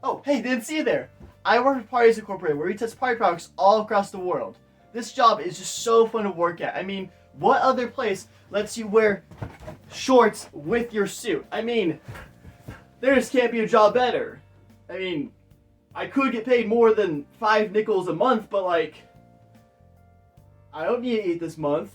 Oh, hey, didn't see you there. I work for Parties Incorporated, where we test party products all across the world. This job is just so fun to work at. I mean, what other place lets you wear shorts with your suit? I mean, there just can't be a job better. I mean, I could get paid more than 5 nickels a month, but like, I don't need to eat this month.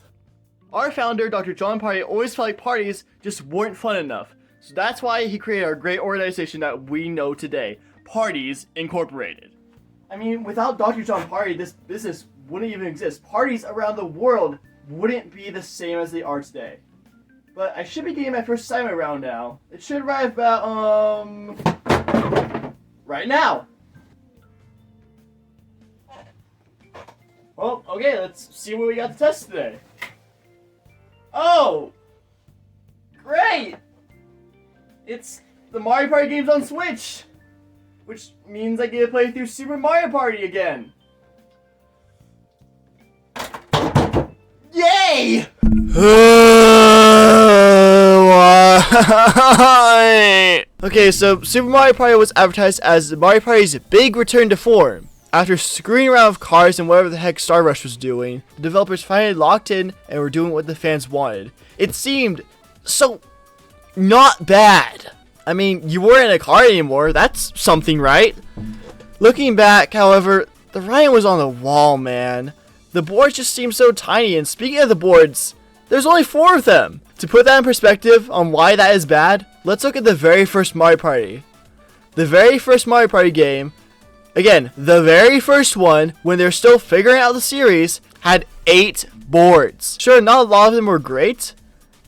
Our founder, Dr. John Party, always felt like parties just weren't fun enough. So that's why he created our great organization that we know today, Parties Incorporated. I mean, without Dr. John Party, this business wouldn't even exist. Parties around the world wouldn't be the same as they are today. But I should be getting my first assignment around now. It should arrive about, right now. Well, okay, let's see what we got to test today. Oh! Great! It's the Mario Party games on Switch! Which means I get to play through Super Mario Party again. Yay! Okay, so Super Mario Party was advertised as Mario Party's big return to form. After screwing around with cars and whatever the heck Star Rush was doing, the developers finally locked in and were doing what the fans wanted. It seemed so not bad. I mean, you weren't in a car anymore, that's something, right? Looking back, however, the writing was on the wall, man. The boards just seemed so tiny, and speaking of the boards, there's only 4 of them. To put that in perspective on why that is bad, let's look at the very first Mario Party. The very first Mario Party game, again, the very first one, when they're still figuring out the series, had 8 boards. Sure, not a lot of them were great,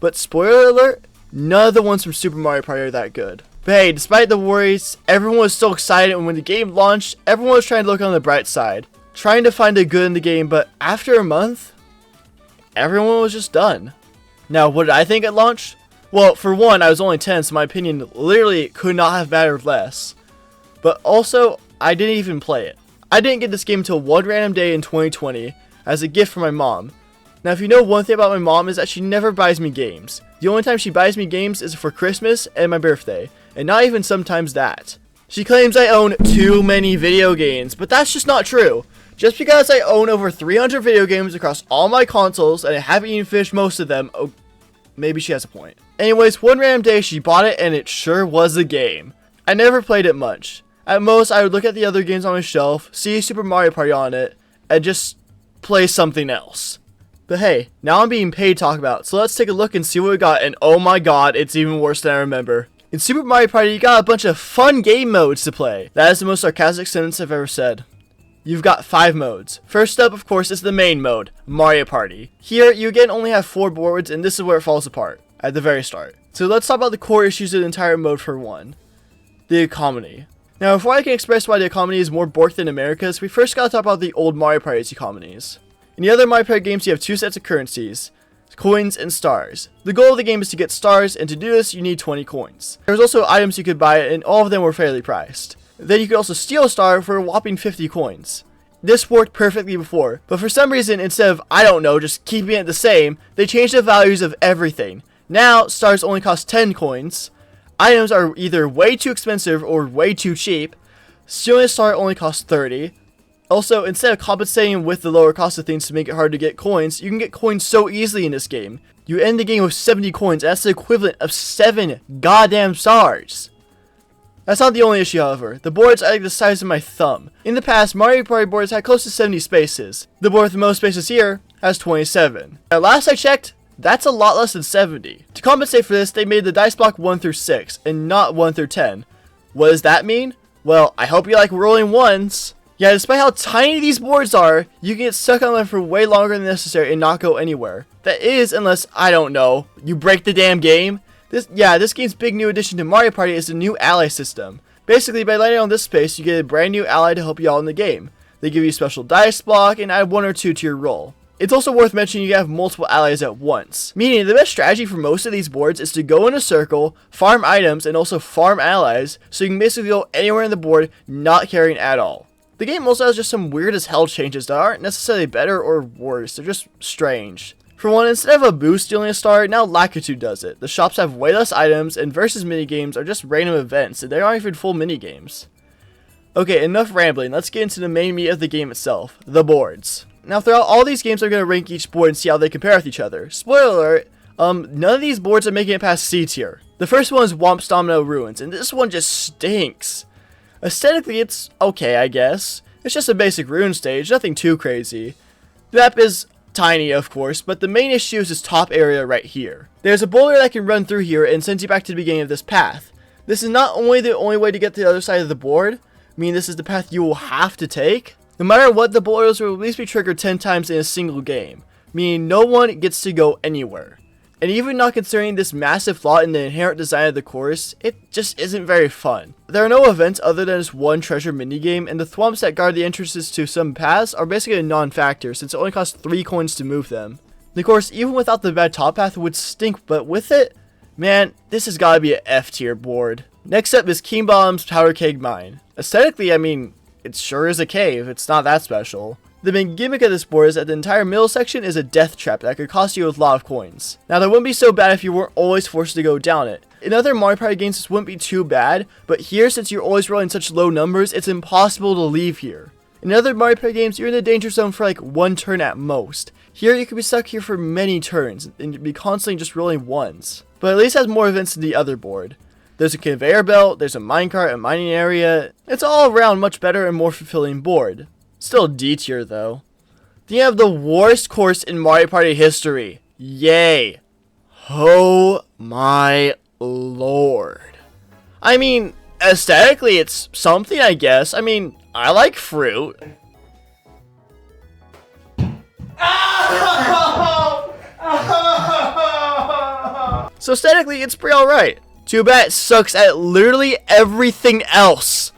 but spoiler alert, none of the ones from Super Mario Party are that good. But hey, despite the worries, everyone was still excited, and when the game launched, everyone was trying to look on the bright side, trying to find a good in the game, but after a month, everyone was just done. Now, what did I think at launch? Well, for one, I was only 10, so my opinion literally could not have mattered less. But also, I didn't even play it. I didn't get this game until one random day in 2020 as a gift from my mom. Now, if you know one thing about my mom is that she never buys me games. The only time she buys me games is for Christmas and my birthday, and not even sometimes that. She claims I own too many video games, but that's just not true. Just because I own over 300 video games across all my consoles and I haven't even finished most of them, oh, maybe she has a point. Anyways, one random day she bought it and it sure was a game. I never played it much. At most, I would look at the other games on my shelf, see Super Mario Party on it, and just play something else. But hey, now I'm being paid to talk about, so let's take a look and see what we got, and oh my god, it's even worse than I remember. In Super Mario Party, you got a bunch of fun game modes to play. That is the most sarcastic sentence I've ever said. You've got 5 modes. First up, of course, is the main mode, Mario Party. Here, you again only have 4 boards, and this is where it falls apart, at the very start. So let's talk about the core issues of the entire mode for one. The economy. Now, before I can express why the economy is more borked than America's, we first gotta talk about the old Mario Party's economies. In the other Mario Party games, you have 2 sets of currencies, coins and stars. The goal of the game is to get stars, and to do this, you need 20 coins. There was also items you could buy, and all of them were fairly priced. Then you could also steal a star for a whopping 50 coins. This worked perfectly before, but for some reason, instead of, I don't know, just keeping it the same, they changed the values of everything. Now, stars only cost 10 coins. Items are either way too expensive or way too cheap. Stealing a star only costs 30. Also, instead of compensating with the lower cost of things to make it hard to get coins, you can get coins so easily in this game. You end the game with 70 coins, and that's the equivalent of 7 goddamn stars. That's not the only issue, however. The boards are like the size of my thumb. In the past, Mario Party boards had close to 70 spaces. The board with the most spaces here has 27. At last I checked, that's a lot less than 70. To compensate for this, they made the dice block 1 through 6, and not 1 through 10. What does that mean? Well, I hope you like rolling ones. Yeah, despite how tiny these boards are, you can get stuck on them for way longer than necessary and not go anywhere. That is, unless, I don't know, you break the damn game. This game's big new addition to Mario Party is the new ally system. Basically, by landing on this space, you get a brand new ally to help you out in the game. They give you a special dice block and add 1 or 2 to your roll. It's also worth mentioning you have multiple allies at once, meaning the best strategy for most of these boards is to go in a circle, farm items, and also farm allies, so you can basically go anywhere in the board not carrying at all. The game also has just some weird as hell changes that aren't necessarily better or worse, they're just strange. For one, instead of a boo stealing a star, now Lakitu does it. The shops have way less items, and versus minigames are just random events, and they aren't even full minigames. Okay, enough rambling. Let's get into the main meat of the game itself, the boards. Now, throughout all these games, I'm going to rank each board and see how they compare with each other. Spoiler alert, none of these boards are making it past C tier. The first one is Womp's Domino Ruins, and this one just stinks. Aesthetically, it's okay, I guess. It's just a basic rune stage, nothing too crazy. The map is tiny, of course, but the main issue is this top area right here. There's a boulder that can run through here and sends you back to the beginning of this path. This is not only the only way to get to the other side of the board, I mean this is the path you will have to take. No matter what, the boulders will at least be triggered 10 times in a single game, meaning no one gets to go anywhere. And even not considering this massive flaw in the inherent design of the course, it just isn't very fun. There are no events other than this one treasure minigame, and the thwomps that guard the entrances to some paths are basically a non-factor since it only costs 3 coins to move them. The course, even without the bad top path, would stink, but with it, man, this has gotta be an F tier board. Next up is King Bottom's Powder Keg Mine. Aesthetically, I mean, it sure is a cave, it's not that special. The main gimmick of this board is that the entire middle section is a death trap that could cost you a lot of coins. Now that wouldn't be so bad if you weren't always forced to go down it. In other Mario Party games this wouldn't be too bad, but here since you're always rolling such low numbers, it's impossible to leave here. In other Mario Party games you're in the danger zone for like 1 turn at most. Here you could be stuck here for many turns and you'd be constantly just rolling ones. But at least has more events than the other board. There's a conveyor belt, there's a minecart, a mining area. It's all around much better and more fulfilling board. Still D tier though. Then you have the worst course in Mario Party history. Yay. Oh my lord. I mean, aesthetically it's something I guess. I mean, I like fruit. So aesthetically it's pretty alright. Too bad it sucks at literally everything else.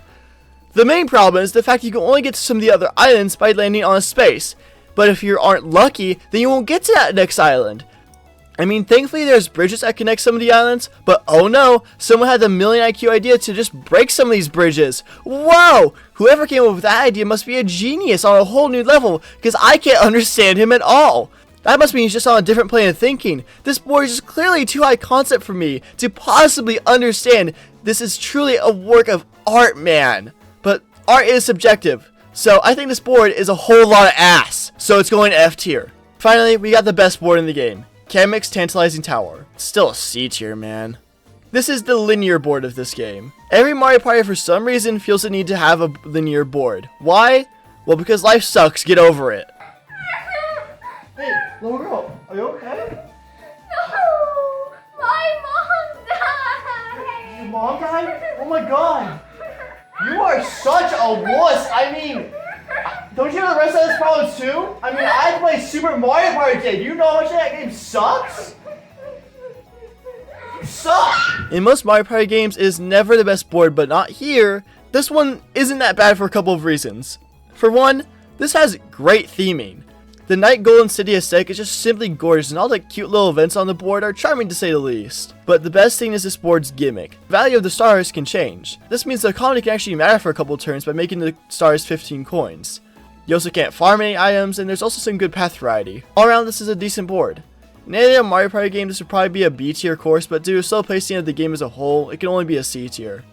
The main problem is the fact you can only get to some of the other islands by landing on a space. But if you aren't lucky, then you won't get to that next island. I mean, thankfully there's bridges that connect some of the islands, but oh no, someone had the million IQ idea to just break some of these bridges. Whoa! Whoever came up with that idea must be a genius on a whole new level, because I can't understand him at all. That must mean he's just on a different plane of thinking. This board is just clearly too high concept for me to possibly understand. This is truly a work of art, man. But art is subjective, so I think this board is a whole lot of ass, so it's going F tier. Finally, we got the best board in the game, Kamek's Tantalizing Tower. It's still a C tier, man. This is the linear board of this game. Every Mario Party for some reason feels the need to have a linear board. Why? Well, because life sucks, get over it. Hey, little girl, are you okay? No, my mom died. Your mom died? Oh my god. You are such a wuss. I mean, don't you know the rest of this problem too? I mean, I play Super Mario Party today. Do you know how much that game sucks? You suck! In most Mario Party games, it is never the best board, but not here. This one isn't that bad for a couple of reasons. For one, this has great theming. The Night Golden City aesthetic is just simply gorgeous, and all the cute little events on the board are charming to say the least. But the best thing is this board's gimmick. The value of the stars can change. This means the economy can actually matter for a couple turns by making the stars 15 coins. You also can't farm any items, and there's also some good path variety. All around, this is a decent board. In any other Mario Party game, this would probably be a B tier course, but due to slow pacing of the game as a whole, it can only be a C tier.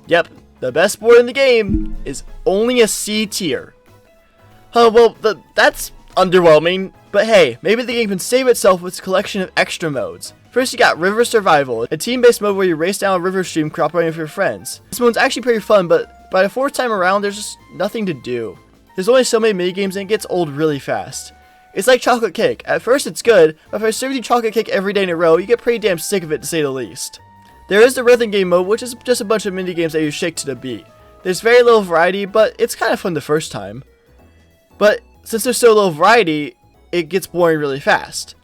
Yep, the best board in the game is only a C tier. Well, that's underwhelming, but hey, maybe the game can save itself with its collection of extra modes. First, you got River Survival, a team-based mode where you race down a river stream cooperating with your friends. This mode's actually pretty fun, but by the 4th time around, there's just nothing to do. There's only so many minigames and it gets old really fast. It's like chocolate cake. At first it's good, but if I serve you chocolate cake every day in a row, you get pretty damn sick of it to say the least. There is the rhythm game mode, which is just a bunch of minigames that you shake to the beat. There's very little variety, but it's kind of fun the first time. But since there's so little variety, it gets boring really fast.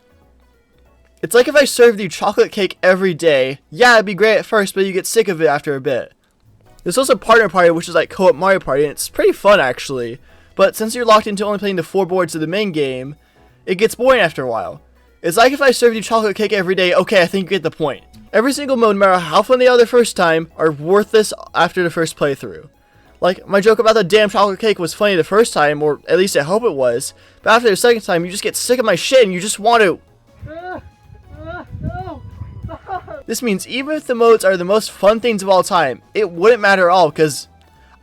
It's like if I served you chocolate cake every day. Yeah, it'd be great at first, but you get sick of it after a bit. There's also Partner Party, which is like co-op Mario Party, and it's pretty fun actually. But since you're locked into only playing the 4 boards of the main game, it gets boring after a while. It's like if I served you chocolate cake every day. Okay, I think you get the point. Every single mode, no matter how fun they are the first time, are worthless after the first playthrough. Like, my joke about the damn chocolate cake was funny the first time, or at least I hope it was, but after the second time, you just get sick of my shit and you just want to. This means even if the modes are the most fun things of all time, it wouldn't matter at all, because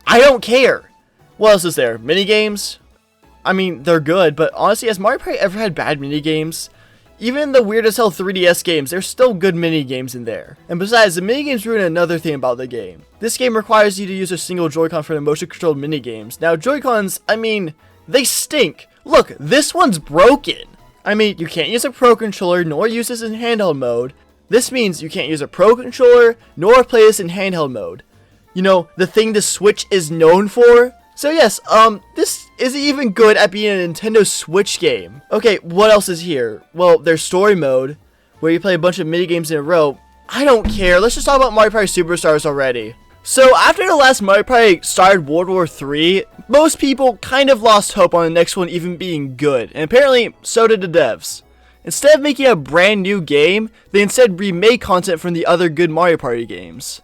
I don't care. What else is there? Minigames? I mean, they're good, but honestly, has Mario Party ever had bad minigames? Even in the weird as hell 3DS games, there's still good minigames in there. And besides, the minigames ruin another thing about the game. This game requires you to use a single Joy-Con for the motion-controlled minigames. Now, Joy-Cons, I mean, they stink. Look, this one's broken. I mean, you can't use a Pro Controller, nor use this in handheld mode. This means you can't use a Pro Controller, nor play this in handheld mode. You know, the thing the Switch is known for? So yes, this isn't even good at being a Nintendo Switch game. Okay, what else is here? Well, there's story mode, where you play a bunch of minigames in a row. I don't care, let's just talk about Mario Party Superstars already. So after the last Mario Party started World War III, most people kind of lost hope on the next one even being good, and apparently so did the devs. Instead of making a brand new game, they instead remade content from the other good Mario Party games.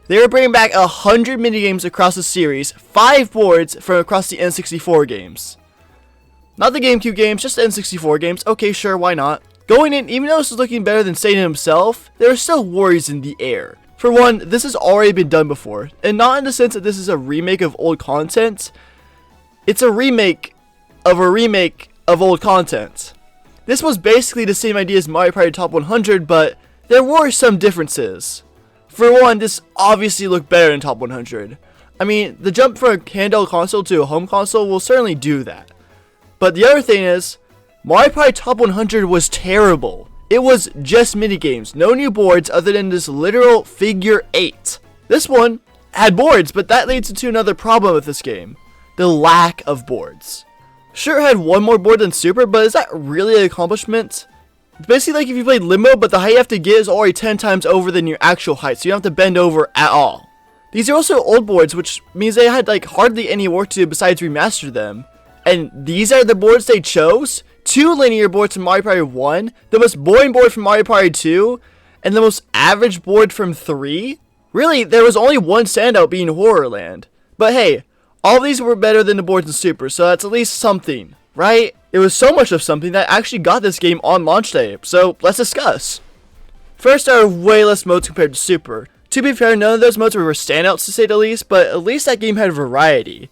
They were bringing back 100 minigames across the series, 5 boards from across the N64 games. Not the GameCube games, just the N64 games. Okay, sure, why not? Going in, even though this was looking better than Satan himself, there are still worries in the air. For one, this has already been done before, and not in the sense that this is a remake of old content. It's a remake of old content. This was basically the same idea as Mario Party Top 100, but there were some differences. For one, this obviously looked better than Top 100. I mean, the jump from a handheld console to a home console will certainly do that. But the other thing is, Mario Party Top 100 was terrible. It was just minigames, no new boards other than this literal figure 8. This one had boards, but that leads to another problem with this game. The lack of boards. Sure, it had one more board than Super, but is that really an accomplishment? It's basically like if you played Limbo, but the height you have to get is already 10 times over than your actual height, so you don't have to bend over at all. These are also old boards, which means they had like hardly any work to do besides remaster them. And these are the boards they chose? 2 linear boards from Mario Party 1, the most boring board from Mario Party 2, and the most average board from 3? Really, there was only one standout being Horrorland. But hey, all of these were better than the boards in Super, so that's at least something, right? It was so much of something that actually got this game on launch day, so let's discuss. First, there are way less modes compared to Super. To be fair, none of those modes were standouts to say the least, but at least that game had variety.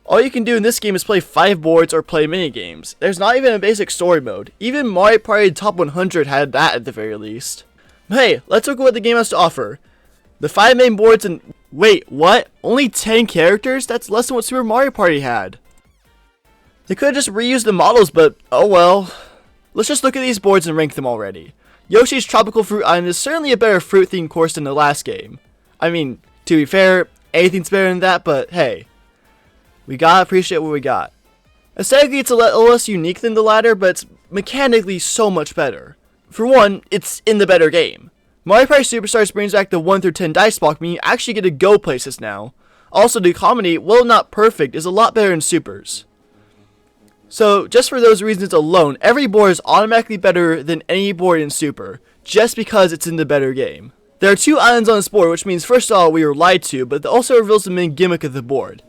All you can do in this game is play 5 boards or play minigames. There's not even a basic story mode. Even Mario Party Top 100 had that at the very least. But hey, let's look at what the game has to offer. The 5 main boards and... Wait, what? Only 10 characters? That's less than what Super Mario Party had. They could have just reused the models, but oh well. Let's just look at these boards and rank them already. Yoshi's Tropical Fruit Island is certainly a better fruit themed course than the last game. I mean, to be fair, anything's better than that, but hey. We gotta appreciate what we got. Aesthetically, it's a little less unique than the latter, but it's mechanically so much better. For one, it's in the better game. Mario Party Superstars brings back the 1 through 10 dice block, meaning you actually get to go places now. Also, the comedy, while not perfect, is a lot better in Supers. So, just for those reasons alone, every board is automatically better than any board in Super, just because it's in the better game. There are 2 islands on this board, which means first of all, we were lied to, but it also reveals the main gimmick of the board.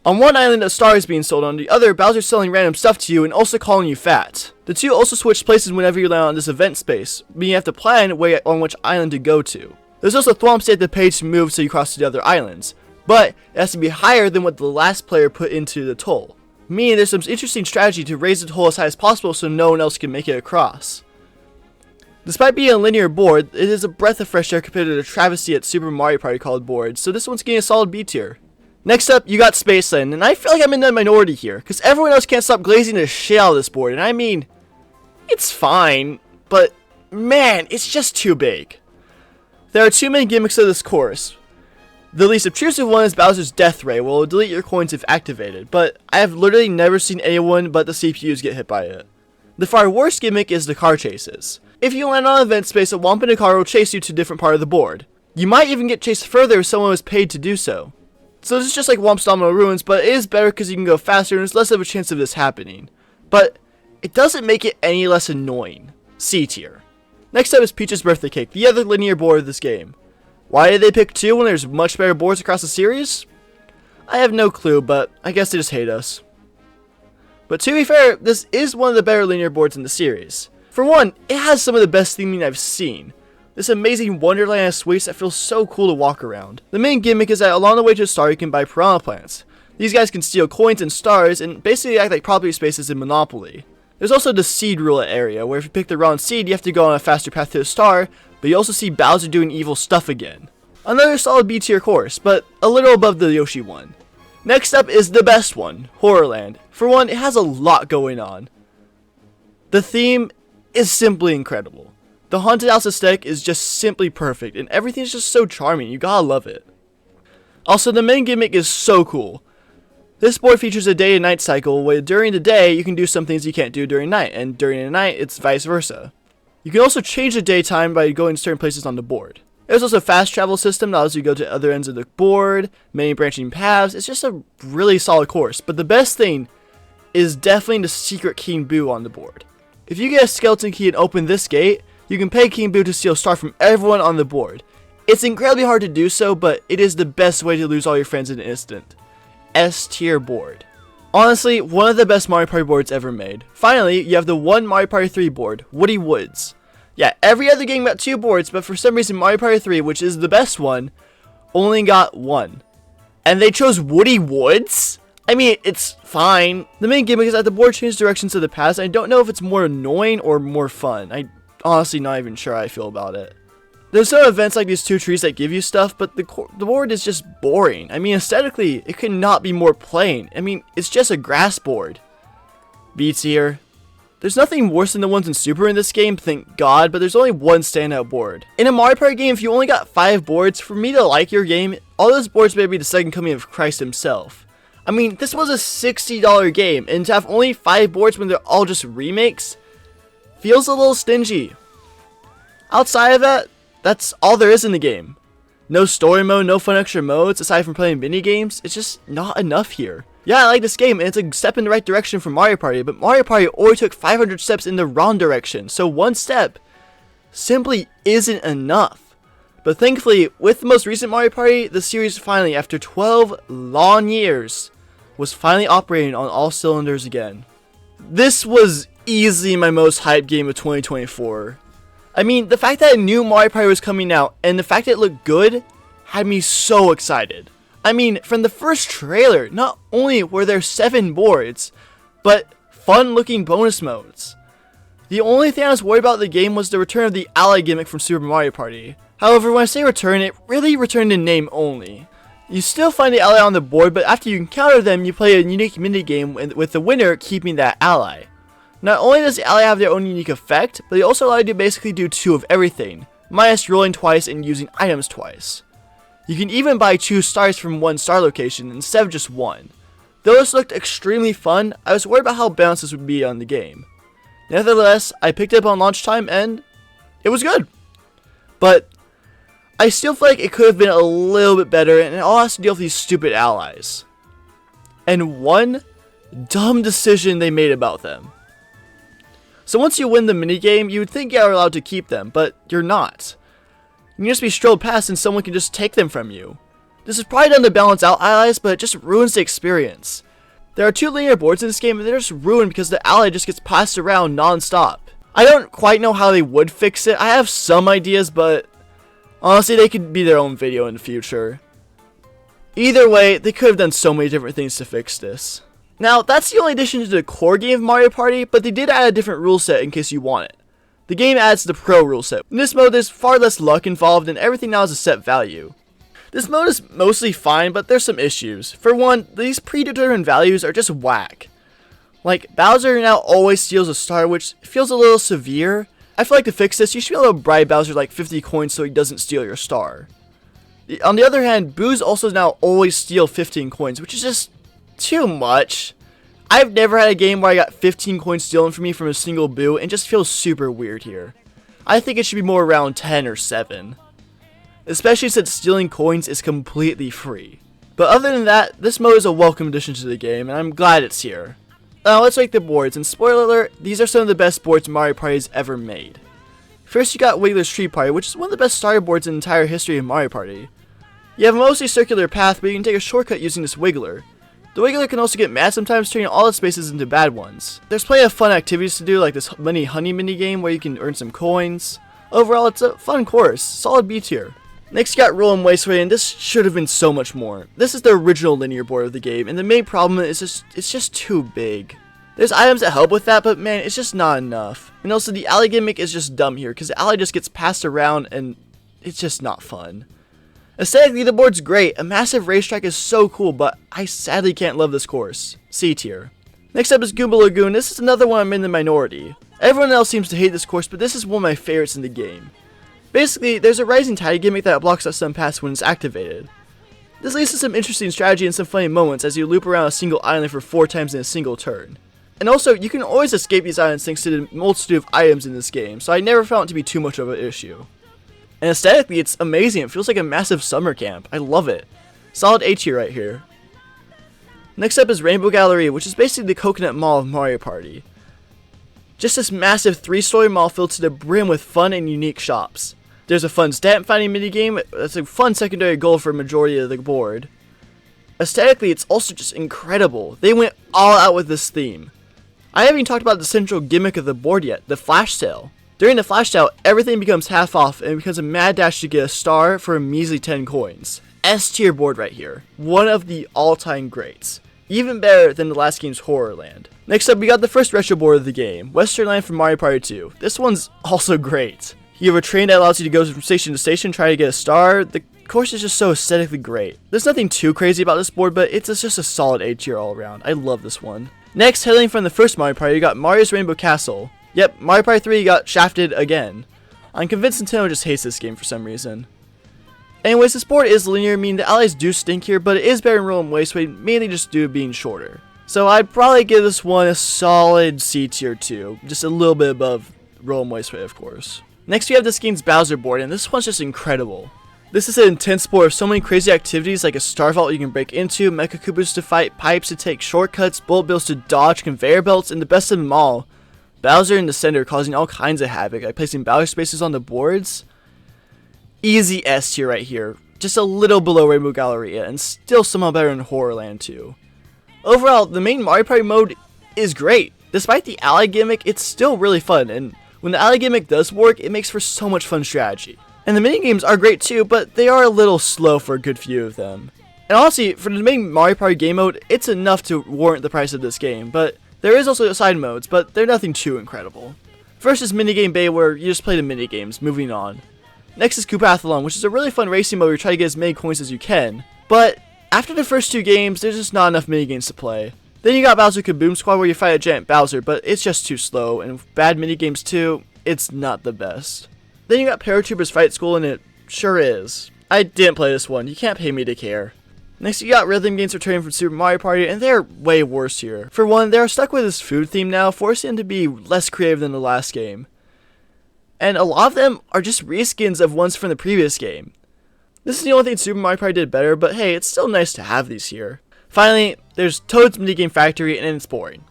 On one island, a star is being sold, on the other, Bowser's selling random stuff to you and also calling you fat. The 2 also switch places whenever you land on this event space, meaning you have to plan on which island to go to. There's also thwomps you have to pay to move so you cross to the other islands, but it has to be higher than what the last player put into the toll. Meaning there's some interesting strategy to raise the toll as high as possible so no one else can make it across. Despite being a linear board, it is a breath of fresh air compared to the travesty at Super Mario Party called boards, so this one's getting a solid B tier. Next up, you got Spaceland, and I feel like I'm in the minority here, because everyone else can't stop glazing the shit out of this board, and I mean, it's fine, but man, it's just too big. There are 2 main gimmicks of this course. The least obtrusive one is Bowser's Death Ray, will delete your coins if activated, but I have literally never seen anyone but the CPUs get hit by it. The far worst gimmick is the car chases. If you land on an event space, a womp in a car will chase you to a different part of the board. You might even get chased further if someone was paid to do so. So this is just like Womp's Domino Ruins, but it is better because you can go faster and there's less of a chance of this happening. But it doesn't make it any less annoying. C tier. Next up is Peach's Birthday Cake, the other linear board of this game. Why did they pick 2 when there's much better boards across the series? I have no clue, but I guess they just hate us. But to be fair, this is one of the better linear boards in the series. For one, it has some of the best theming I've seen. This amazing wonderland of sweets that feels so cool to walk around. The main gimmick is that along the way to the star you can buy piranha plants. These guys can steal coins and stars and basically act like property spaces in Monopoly. There's also the seed roulette area, where if you pick the wrong seed you have to go on a faster path to the star, but you also see Bowser doing evil stuff again. Another solid B tier course, but a little above the Yoshi one. Next up is the best one, Horrorland. For one, it has a lot going on. The theme is simply incredible. The haunted house aesthetic is just simply perfect, and everything is just so charming, you gotta love it. Also, the main gimmick is so cool. This board features a day and night cycle, where during the day you can do some things you can't do during night, and during the night it's vice versa. You can also change the daytime by going to certain places on the board. There's also a fast travel system that allows you to go to other ends of the board, many branching paths. It's just a really solid course, but the best thing is definitely the secret King Boo on the board. If you get a skeleton key and open this gate, you can pay King Boo to steal a star from everyone on the board. It's incredibly hard to do so, but it is the best way to lose all your friends in an instant. S tier board. Honestly, one of the best Mario Party boards ever made. Finally, you have the one Mario Party 3 board, Woody Woods. Yeah, every other game got 2 boards, but for some reason Mario Party 3, which is the best one, only got 1. And they chose Woody Woods? I mean, it's fine. The main gimmick is that the board changed directions to the past. I don't know if it's more annoying or more fun. I honestly not even sure how I feel about it. There's some events like these 2 trees that give you stuff, but the board is just boring. I mean, aesthetically, it could not be more plain. I mean, it's just a grass board. B tier. There's nothing worse than the ones in Super in this game, thank God, but there's only one standout board. In a Mario Party game, if you only got 5 boards, for me to like your game, all those boards may be the second coming of Christ himself. I mean, this was a $60 game, and to have only 5 boards when they're all just remakes, feels a little stingy. Outside of that, that's all there is in the game. No story mode, no fun extra modes, aside from playing mini games. It's just not enough here. Yeah, I like this game, and it's a step in the right direction for Mario Party, but Mario Party already took 500 steps in the wrong direction, so one step simply isn't enough. But thankfully, with the most recent Mario Party, the series finally, after 12 long years, was finally operating on all cylinders again. This was easily my most hyped game of 2024. I mean, the fact that a new Mario Party was coming out, and the fact that it looked good, had me so excited. I mean, from the first trailer, not only were there 7 boards, but fun looking bonus modes. The only thing I was worried about in the game was the return of the ally gimmick from Super Mario Party. However, when I say return, it really returned in name only. You still find the ally on the board, but after you encounter them, you play a unique minigame with the winner keeping that ally. Not only does the ally have their own unique effect, but they also allow you to basically do 2 of everything, minus rolling twice and using items twice. You can even buy 2 stars from 1 star location instead of just 1. Though this looked extremely fun, I was worried about how balanced this would be on the game. Nevertheless, I picked it up on launch time and it was good. But I still feel like it could have been a little bit better, and it all has to deal with these stupid allies. And one dumb decision they made about them. So once you win the minigame, you would think you're allowed to keep them, but you're not. You can just be strolled past and someone can just take them from you. This is probably done to balance out allies, but it just ruins the experience. There are 2 linear boards in this game, and they're just ruined because the ally just gets passed around non-stop. I don't quite know how they would fix it. I have some ideas, but honestly, they could be their own video in the future. Either way, they could have done so many different things to fix this. Now, that's the only addition to the core game of Mario Party, but they did add a different rule set in case you want it. The game adds the Pro rule set. In this mode, there's far less luck involved, and everything now has a set value. This mode is mostly fine, but there's some issues. For one, these predetermined values are just whack. Like, Bowser now always steals a star, which feels a little severe. I feel like to fix this, you should be able to bribe Bowser like 50 coins so he doesn't steal your star. On the other hand, Boos also now always steal 15 coins, which is just too much. I've never had a game where I got 15 coins stolen from me from a single Boo, and just feels super weird here. I think it should be more around 10 or 7. Especially since stealing coins is completely free. But other than that, this mode is a welcome addition to the game, and I'm glad it's here. Now let's rank the boards, and spoiler alert, these are some of the best boards Mario Party has ever made. First you got Wiggler's Tree Party, which is one of the best starter boards in the entire history of Mario Party. You have a mostly circular path, but you can take a shortcut using this Wiggler. The Wiggler can also get mad sometimes, turning all its spaces into bad ones. There's plenty of fun activities to do, like this honey minigame where you can earn some coins. Overall, it's a fun course, solid B tier. Next, you got Roll Raceway, and this should have been so much more. This is the original linear board of the game, and the main problem is it's just too big. There's items that help with that, but man, it's just not enough. And also, the alley gimmick is just dumb here, because the alley just gets passed around, and it's just not fun. Aesthetically, the board's great. A massive racetrack is so cool, but I sadly can't love this course. C tier. Next up is Goomba Lagoon. This is another one I'm in the minority. Everyone else seems to hate this course, but this is one of my favorites in the game. Basically, there's a rising tide gimmick that blocks out some paths when it's activated. This leads to some interesting strategy and some funny moments as you loop around a single island for 4 times in a single turn. And also, you can always escape these islands thanks to the multitude of items in this game, so I never found it to be too much of an issue. And aesthetically, it's amazing. It feels like a massive summer camp. I love it. Solid A tier right here. Next up is Rainbow Galleria, which is basically the Coconut Mall of Mario Party. Just this massive 3-story mall filled to the brim with fun and unique shops. There's a fun stamp finding minigame that's a fun secondary goal for a majority of the board. Aesthetically, it's also just incredible. They went all out with this theme. I haven't even talked about the central gimmick of the board yet, the flash sale. During the flash sale, everything becomes half off and it becomes a mad dash to get a star for a measly 10 coins. S tier board right here. One of the all-time greats. Even better than the last game's Horrorland. Next up, we got the first retro board of the game, Western Land from Mario Party 2. This one's also great. You have a train that allows you to go from station to station, try to get a star. The course is just so aesthetically great. There's nothing too crazy about this board, but it's just a solid A tier all around. I love this one. Next, hailing from the first Mario Party, you got Mario's Rainbow Castle. Yep, Mario Party 3 got shafted again. I'm convinced Nintendo just hates this game for some reason. Anyways, this board is linear, meaning the allies do stink here, but it is better than Roll Raceway, mainly just due to being shorter. So I'd probably give this one a solid C tier too, just a little bit above Roll Raceway, of course. Next we have this game's Bowser board, and this one's just incredible. This is an intense board of so many crazy activities like a star vault you can break into, Mecha Koopas to fight, pipes to take shortcuts, bullet bills to dodge, conveyor belts, and the best of them all, Bowser in the center causing all kinds of havoc, like placing Bowser spaces on the boards. Easy S tier right here, just a little below Rainbow Galleria, and still somehow better than Horrorland 2. Overall, the main Mario Party mode is great. Despite the alley gimmick, it's still really fun, and when the alley gimmick does work, it makes for so much fun strategy. And the minigames are great too, but they are a little slow for a good few of them. And honestly, for the main Mario Party game mode, it's enough to warrant the price of this game, but there is also side modes, but they're nothing too incredible. First is Minigame Bay, where you just play the minigames, moving on. Next is Koopathlon, which is a really fun racing mode where you try to get as many coins as you can. But after the first 2 games, there's just not enough minigames to play. Then you got Bowser Kaboom Squad where you fight a giant Bowser, but it's just too slow, and with bad minigames too, it's not the best. Then you got Paratroopers Fight School, and it sure is. I didn't play this one, you can't pay me to care. Next you got Rhythm Games returning from Super Mario Party, and they're way worse here. For one, they're stuck with this food theme now, forcing them to be less creative than the last game. And a lot of them are just reskins of ones from the previous game. This is the only thing Super Mario Party did better, but hey, it's still nice to have these here. Finally, there's Toad's Minigame Factory, and it's boring.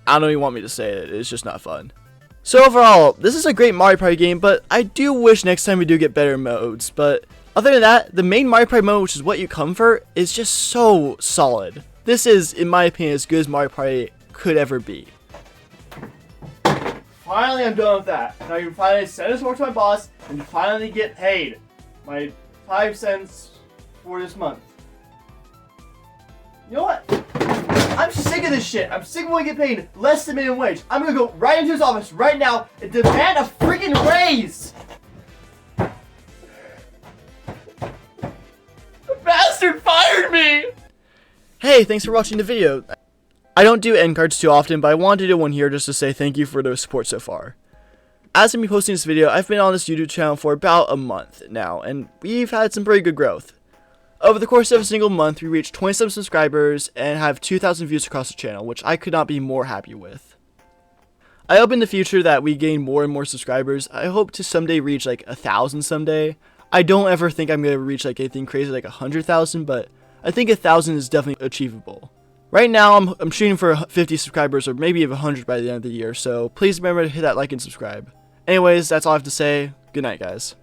I don't even want me to say it, it's just not fun. So overall, this is a great Mario Party game, but I do wish next time we do get better modes. But other than that, the main Mario Party mode, which is what you come for, is just so solid. This is, in my opinion, as good as Mario Party could ever be. Finally, I'm done with that. Now you can finally send this work to my boss and finally get paid my 5 cents for this month. You know what? I'm sick of this shit. I'm sick of when I get paid less than minimum wage. I'm gonna go right into his office right now and demand a freaking raise! The bastard fired me! Hey, thanks for watching the video. I don't do end cards too often, but I wanted to do one here just to say thank you for the support so far. As I'm posting this video, I've been on this YouTube channel for about a month now, and we've had some pretty good growth. Over the course of a single month, we reached 27 subscribers and have 2,000 views across the channel, which I could not be more happy with. I hope in the future that we gain more and more subscribers. I hope to someday reach like 1,000 someday. I don't ever think I'm going to reach like anything crazy like 100,000, but I think 1,000 is definitely achievable. Right now, I'm shooting for 50 subscribers or maybe even 100 by the end of the year, so please remember to hit that like and subscribe. Anyways, that's all I have to say. Good night, guys.